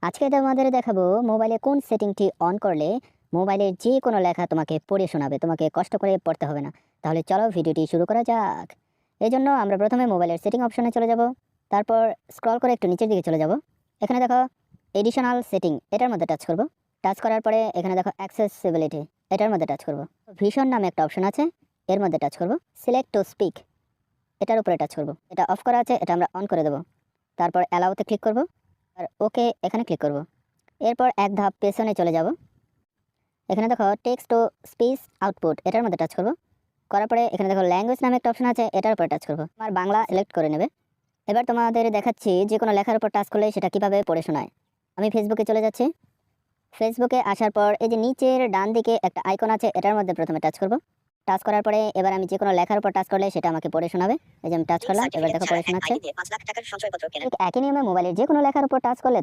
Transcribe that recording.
আজকে তোমাদের দেখাবো মোবাইলে কোন সেটিংটি অন করলে মোবাইলের যে কোনো লেখা তোমাকে পড়ে শোনাবে, তোমাকে কষ্ট করে পড়তে হবে না। তাহলে চলো ভিডিওটি শুরু করা যাক। এই জন্য আমরা প্রথমে মোবাইলের সেটিং অপশনে চলে যাব, তারপর স্ক্রল করে একটু নিচের দিকে চলে যাব। এখানে দেখো এডিশনাল সেটিং, এটার মধ্যে টাচ করব। টাচ করার পরে এখানে দেখো অ্যাক্সেসিবিলিটি, এটার মধ্যে টাচ করব। ভিশন নামে একটা অপশন আছে, এর মধ্যে টাচ করব। সিলেক্ট টু স্পিক, এটার উপরে টাচ করব। এটা অফ করা আছে, এটা আমরা অন করে দেবো। তারপর অ্যালাউতে ক্লিক করব আর ওকে এখানে ক্লিক করব। এরপর এক ধাপ পেছনে চলে যাব। এখানে দেখো টেক্সট টু স্পিচ আউটপুট, এটার মধ্যে টাচ করব। করার পরে এখানে দেখো ল্যাঙ্গুয়েজ নামে একটা অপশন আছে, এটার উপরে টাচ করব। আমার বাংলা সিলেক্ট করে নেবে। এবার তোমাদের দেখাচ্ছি যে কোনো লেখার উপর টাচ করলে সেটা কিভাবে পড়ে শোনায়। আমি ফেসবুকে চলে যাচ্ছি। ফেসবুকে আসার পর এই যে নিচের ডান দিকে একটা আইকন আছে, এটার মধ্যে প্রথমে টাচ করব। টাচ করার পরে এবার আমি যে কোনো লেখার উপর টাচ করলে সেটা আমাকে পড়ে শোনাবে। এই যে আমি টাচ করলাম, এবার দেখো পড়ে শোনাচ্ছে। ঠিক একই নিয়মে মোবাইলের যে কোনো লেখার উপর টাচ করলে